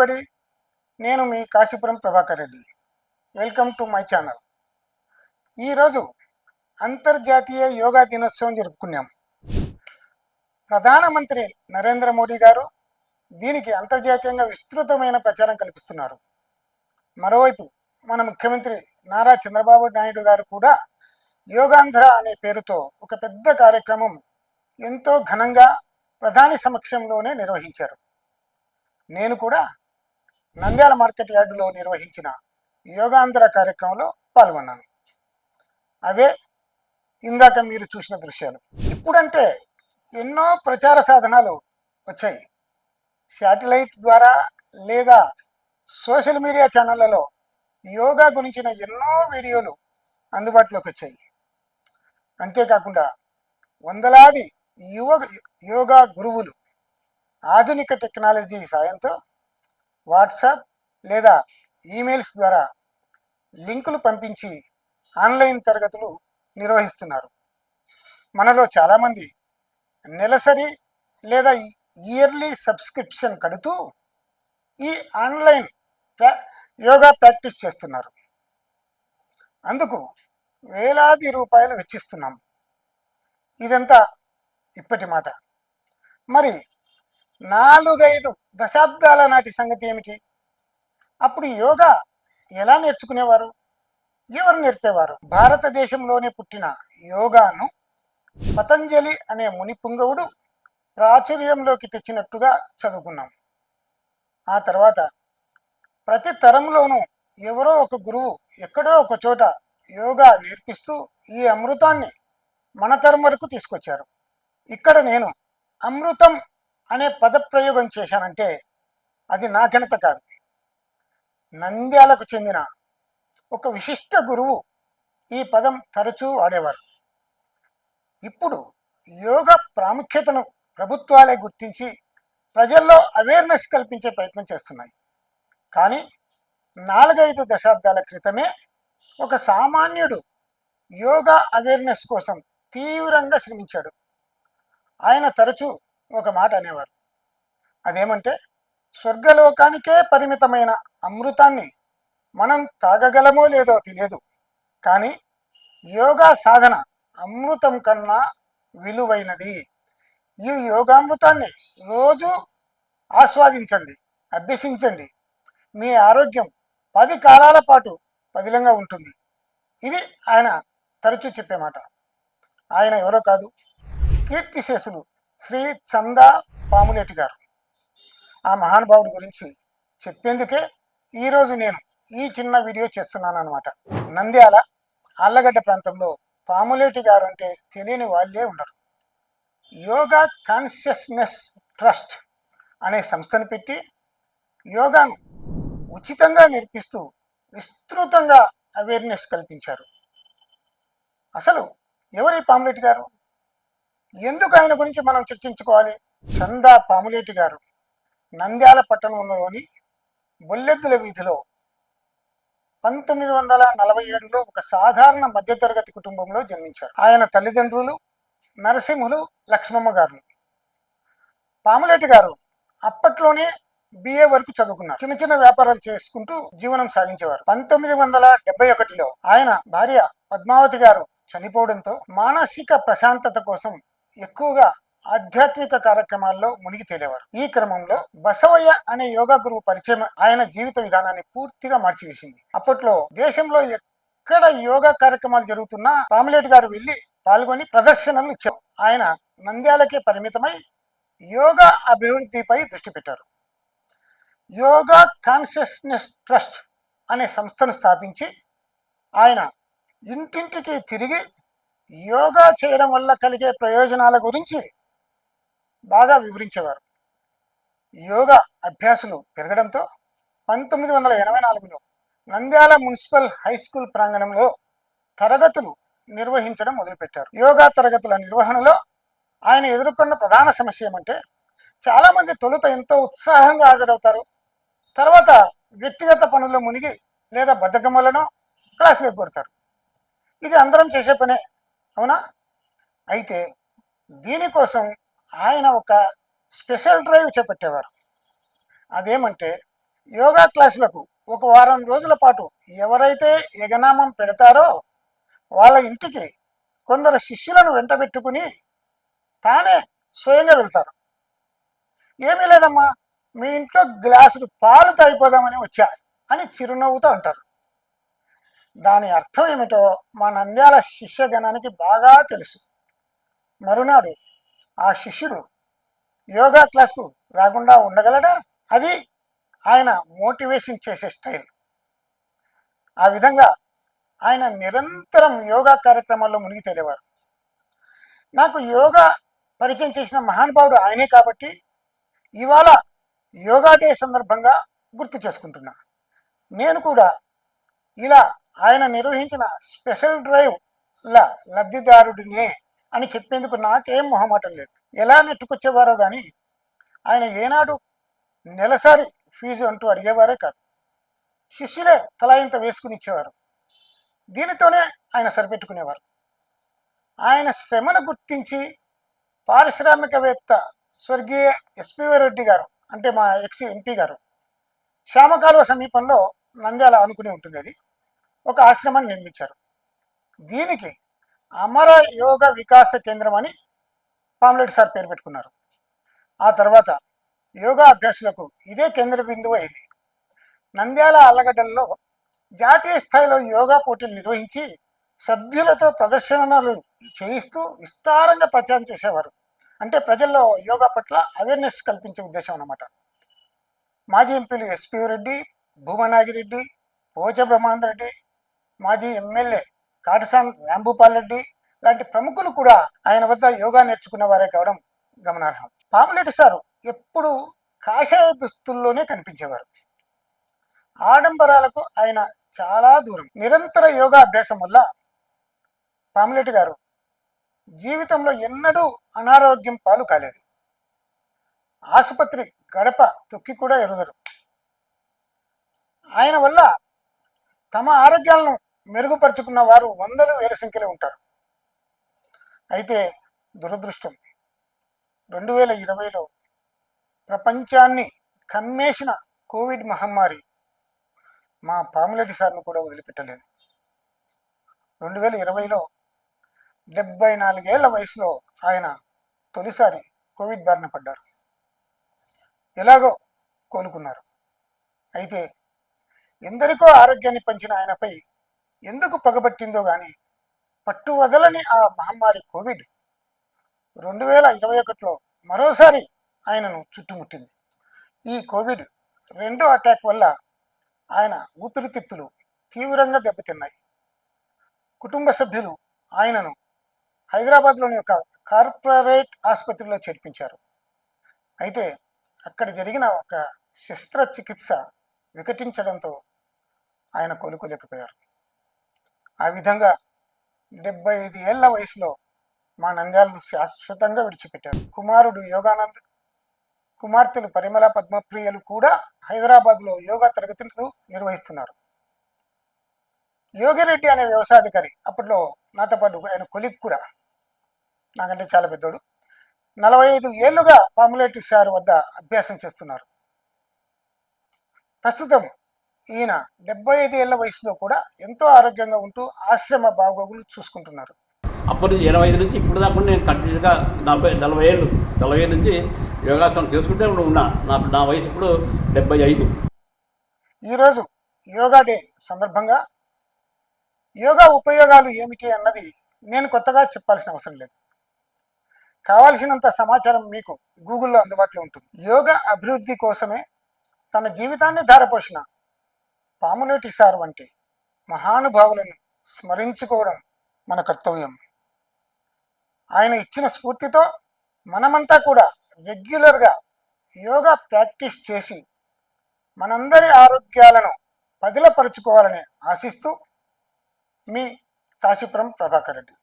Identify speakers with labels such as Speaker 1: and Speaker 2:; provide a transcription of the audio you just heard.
Speaker 1: Everybody, నేను మీ Kashipuram Prabhakar Reddy. Welcome to my channel. ఈరోజు అంతర్జాతీయ యోగా దినోత్సవం జరుపుకున్నాం. ప్రధానమంత్రి నరేంద్ర మోడీ గారు దీనికి అంతర్జాతీయంగా విస్తృతమైన ప్రచారం కల్పిస్తున్నారు. మరోవైపు మన ముఖ్యమంత్రి నారా చంద్రబాబు నాయుడు గారు కూడా యోగాంధ్ర అనే పేరుతో ఒక పెద్ద కార్యక్రమం ఎంతో ఘనంగా ప్రధాని సమక్షంలోనే నిర్వహించారు. నేను కూడా నంద్యాల మార్కెట్ యార్డులో నిర్వహించిన యోగాంధ్ర కార్యక్రమంలో పాల్గొన్నాను. అవే ఇందాక మీరు చూసిన దృశ్యాలు. ఇప్పుడంటే ఎన్నో ప్రచార సాధనాలు వచ్చాయి. శాటిలైట్ ద్వారా లేదా సోషల్ మీడియా ఛానళ్లలో యోగా గురించిన ఎన్నో వీడియోలు అందుబాటులోకి వచ్చాయి. అంతేకాకుండా వందలాది యోగా గురువులు ఆధునిక టెక్నాలజీ సాయంతో వాట్సాప్ లేదా ఈమెయిల్స్ ద్వారా లింకులు పంపించి ఆన్లైన్ తరగతులు నిర్వహిస్తున్నారు. మనలో చాలామంది నెలసరి లేదా ఇయర్లీ సబ్స్క్రిప్షన్ కడుతూ ఈ ఆన్లైన్ యోగా ప్రాక్టీస్ చేస్తున్నారు. అందుకు వేలాది రూపాయలు వెచ్చిస్తున్నాం. ఇదంతా ఇప్పటి మాట. మరి 4-5 దశాబ్దాల నాటి సంగతి ఏమిటి? అప్పుడు యోగా ఎలా నేర్చుకునేవారు? ఎవరు నేర్పేవారు? భారతదేశంలోనే పుట్టిన యోగాను పతంజలి అనే ముని పుంగవుడు ప్రాచుర్యంలోకి తెచ్చినట్టుగా చదువుకున్నాం. ఆ తర్వాత ప్రతి తరంలోనూ ఎవరో ఒక గురువు ఎక్కడో ఒక చోట యోగా నేర్పిస్తూ ఈ అమృతాన్ని మన తరం వరకు తీసుకొచ్చారు. ఇక్కడ నేను అమృతం అనే పదప్రయోగం చేశానంటే అది నా ఘనత కాదు. నంద్యాలకు చెందిన ఒక విశిష్ట గురువు ఈ పదం తరచూ వాడేవారు. ఇప్పుడు యోగా ప్రాముఖ్యతను ప్రభుత్వాలే గుర్తించి ప్రజల్లో అవేర్నెస్ కల్పించే ప్రయత్నం చేస్తున్నాయి. కానీ 4-5 దశాబ్దాల క్రితమే ఒక సామాన్యుడు యోగా అవేర్నెస్ కోసం తీవ్రంగా శ్రమించాడు. ఆయన తరచూ ఒక మాట అనేవారు. అదేమంటే, స్వర్గలోకానికే పరిమితమైన అమృతాన్ని మనం తాగగలమో లేదో తెలియదు, కానీ యోగా సాధన అమృతం కన్నా విలువైనది. ఈ యోగామృతాన్ని రోజు ఆస్వాదించండి, అభ్యసించండి. మీ ఆరోగ్యం 10 కాలాల పాటు పదిలంగా ఉంటుంది. ఇది ఆయన తరచూ చెప్పే మాట. ఆయన ఎవరో కాదు, కీర్తిశేషులు శ్రీ చందా పాములేటి గారు. ఆ మహానుభావుడి గురించి చెప్పేందుకే ఈరోజు నేను ఈ చిన్న వీడియో చేస్తున్నాను అన్నమాట. నంద్యాల ఆళ్లగడ్డ ప్రాంతంలో పాములేటి గారు అంటే తెలియని వాళ్ళే ఉండరు. యోగా కాన్షియస్నెస్ ట్రస్ట్ అనే సంస్థను పెట్టి యోగాను ఉచితంగా నేర్పిస్తూ విస్తృతంగా అవేర్నెస్ కల్పించారు. అసలు ఎవరి పాములేటి గారు? ఎందుకు ఆయన గురించి మనం చర్చించుకోవాలి? చందా పాములేటి గారు నంద్యాల పట్టణంలోని బొల్లెద్దుల వీధిలో 1947లో ఒక సాధారణ మధ్యతరగతి కుటుంబంలో జన్మించారు. ఆయన తల్లిదండ్రులు నరసింహులు, లక్ష్మమ్మ గారు. పాములేటి గారు అప్పట్లోనే BA వరకు చదువుకున్నారు. చిన్న చిన్న వ్యాపారాలు చేసుకుంటూ జీవనం సాగించేవారు. 1971లో ఆయన భార్య పద్మావతి గారు చనిపోవడంతో మానసిక ప్రశాంతత కోసం ఎక్కువగా ఆధ్యాత్మిక కార్యక్రమాల్లో మునిగి తేలేవారు. ఈ క్రమంలో బసవయ్య అనే యోగా గురువు పరిచయం ఆయన జీవిత విధానాన్ని పూర్తిగా మార్చివేసింది. అప్పట్లో దేశంలో ఎక్కడ యోగా కార్యక్రమాలు జరుగుతున్నా పాములేటి గారు వెళ్ళి పాల్గొని ప్రదర్శనలు ఇచ్చారు. ఆయన నంద్యాలకే పరిమితమై యోగా అభివృద్ధిపై దృష్టి పెట్టారు. యోగా కాన్షియస్నెస్ ట్రస్ట్ అనే సంస్థను స్థాపించి ఆయన ఇంటింటికి తిరిగి యోగా చేయడం వల్ల కలిగే ప్రయోజనాల గురించి బాగా వివరించేవారు. యోగా అభ్యాసులు పెరగడంతో 1984లో నంద్యాల మున్సిపల్ హై స్కూల్ ప్రాంగణంలో తరగతులు నిర్వహించడం మొదలుపెట్టారు. యోగా తరగతుల నిర్వహణలో ఆయన ఎదుర్కొన్న ప్రధాన సమస్య ఏమంటే, చాలామంది తొలుత ఎంతో ఉత్సాహంగా హాజరవుతారు, తర్వాత వ్యక్తిగత పనుల్లో మునిగి లేదా బద్ధకం వలన క్లాసులు ఎగ్గొడతారు. ఇది అందరం చేసే పనే, అవునా? అయితే దీనికోసం ఆయన ఒక స్పెషల్ డ్రైవ్ చేపట్టేవారు. అదేమంటే, యోగా క్లాసులకు ఒక వారం రోజుల పాటు ఎవరైతే యగనామం పెడతారో వాళ్ళ ఇంటికి కొందరు శిష్యులను వెంటబెట్టుకుని తానే స్వయంగా వెళ్తారు. ఏమీ లేదమ్మా, మీ ఇంట్లో గ్లాసుడు పాలు తాగిపోదామని వచ్చా అని చిరునవ్వుతో అంటారు. దాని అర్థం ఏమిటో మా నంద్యాల శిష్యగణానికి బాగా తెలుసు. మరునాడు ఆ శిష్యుడు యోగా క్లాస్కు రాకుండా ఉండగలడా? అది ఆయన మోటివేషన్ చేసే స్టైల్. ఆ విధంగా ఆయన నిరంతరం యోగా కార్యక్రమాల్లో మునిగి తేలేవారు. నాకు యోగా పరిచయం చేసిన మహానుభావుడు ఆయనే కాబట్టి ఇవాళ యోగా డే సందర్భంగా గుర్తు చేసుకుంటున్నా. నేను కూడా ఇలా ఆయన నిర్వహించిన స్పెషల్ డ్రైవ్ల లబ్ధిదారుడినే అని చెప్పేందుకు నాకేం మొహమాటం లేదు. ఎలా నెట్టుకొచ్చేవారో కానీ ఆయన ఏనాడు నెలసరి ఫీజు అంటూ అడిగేవారే కాదు. శిష్యులే తలా ఇంత వేసుకుని ఇచ్చేవారు. దీనితోనే ఆయన సరిపెట్టుకునేవారు. ఆయన శ్రమను గుర్తించి పారిశ్రామికవేత్త స్వర్గీయ ఎస్పి రెడ్డి గారు, అంటే మా ఎక్స్ ఎంపీ గారు, శ్యామకాలువ సమీపంలో నంద్యాల అనుకుని ఉంటుంది, అది ఒక ఆశ్రమాన్ని నిర్మించారు. దీనికి అమర యోగ వికాస కేంద్రం అని పామ్లెట్ సార్ పేరు పెట్టుకున్నారు. ఆ తర్వాత యోగా అభ్యాసులకు ఇదే కేంద్ర బిందువు అయింది. నంద్యాల అల్లగడ్డల్లో జాతీయ స్థాయిలో యోగా పోటీలు నిర్వహించి సభ్యులతో ప్రదర్శనలు చేయిస్తూ విస్తారంగా ప్రచారం చేసేవారు. అంటే ప్రజల్లో యోగా పట్ల అవేర్నెస్ కల్పించే ఉద్దేశం అన్నమాట. మాజీ ఎంపీలు ఎస్పి రెడ్డి, భూమనాగిరెడ్డి, పోచ బ్రహ్మానంద రెడ్డి, మాజీ ఎమ్మెల్యే కాటసాన్ రాంభూపాల్ రెడ్డి లాంటి ప్రముఖులు కూడా ఆయన వద్ద యోగా నేర్చుకున్న వారే కావడం గమనార్హం. పాములేటి సారు ఎప్పుడు కాషాయ దుస్తుల్లోనే కనిపించేవారు. ఆడంబరాలకు ఆయన చాలా దూరం. నిరంతర యోగా అభ్యాసం వల్ల పాములేటి గారు జీవితంలో ఎన్నడూ అనారోగ్యం పాలు కాలేదు. ఆసుపత్రి గడప తొక్కి కూడా ఎరుగరు. ఆయన వల్ల తమ ఆరోగ్యాలను మెరుగుపరుచుకున్న వారు వందలు వేల సంఖ్యలో ఉంటారు. అయితే దురదృష్టం, 2020లో ప్రపంచాన్ని కమ్మేసిన కోవిడ్ మహమ్మారి మా పాములేటి సార్ను కూడా వదిలిపెట్టలేదు. 2020లో 74 ఏళ్ల వయసులో ఆయన తొలిసారి కోవిడ్ బారిన పడ్డారు. ఎలాగో కోలుకున్నారు. అయితే ఎందరికో ఆరోగ్యాన్ని పంచిన ఆయనపై ఎందుకు పగబట్టిందో కానీ పట్టు వదలని ఆ మహమ్మారి కోవిడ్ 2021లో మరోసారి ఆయనను చుట్టుముట్టింది. ఈ కోవిడ్ రెండో అటాక్ వల్ల ఆయన ఊపిరితిత్తులు తీవ్రంగా దెబ్బతిన్నాయి. కుటుంబ సభ్యులు ఆయనను హైదరాబాద్లోని ఒక కార్పొరేట్ ఆసుపత్రిలో చేర్పించారు. అయితే అక్కడ జరిగిన ఒక శస్త్రచికిత్స వికటించడంతో ఆయన కోలుకోలేకపోయారు. ఆ విధంగా 75 ఏళ్ల వయసులో మా నంద్యాలను శాశ్వతంగా విడిచిపెట్టారు. కుమారుడు యోగానంద్, కుమార్తెలు పరిమళ, పద్మప్రియలు కూడా హైదరాబాద్లో యోగా తరగతులు నిర్వహిస్తున్నారు. యోగిరెడ్డి అనే వ్యవసాయాధికారి, అప్పట్లో నాతో పాటు ఆయన కొలిక్ కూడా, నాకంటే చాలా పెద్దోడు, 45 ఏళ్లుగా పాములేటి సార్ వద్ద అభ్యాసం చేస్తున్నారు. ప్రస్తుతం ఈయన 75 ఏళ్ల వయసులో కూడా ఎంతో ఆరోగ్యంగా ఉంటూ ఆశ్రమ బాగోగులు చూసుకుంటున్నారు.
Speaker 2: అప్పటి 25 నుంచి ఇప్పుడు దాకా నేను కంటిన్యూగా 40 ఏళ్ళు నుంచి యోగాసనం చేసుకుంటే ఉన్నా. నా వయసు ఇప్పుడు 75.
Speaker 1: ఈరోజు యోగా డే సందర్భంగా యోగా ఉపయోగాలు ఏమిటి అన్నది నేను కొత్తగా చెప్పాల్సిన అవసరం లేదు. కావాల్సినంత సమాచారం మీకు గూగుల్లో అందుబాటులో ఉంటుంది. యోగా అభివృద్ధి కోసమే తన జీవితాన్ని ధారపోసిన పాములేటి సార్ వంటి మహానుభావులను స్మరించుకోవడం మన కర్తవ్యం. ఆయన ఇచ్చిన స్ఫూర్తితో మనమంతా కూడా రెగ్యులర్గా యోగా ప్రాక్టీస్ చేసి మనందరి ఆరోగ్యాలను పదిలపరుచుకోవాలని ఆశిస్తూ మీ కాశీపురం ప్రభాకర్ రెడ్డి.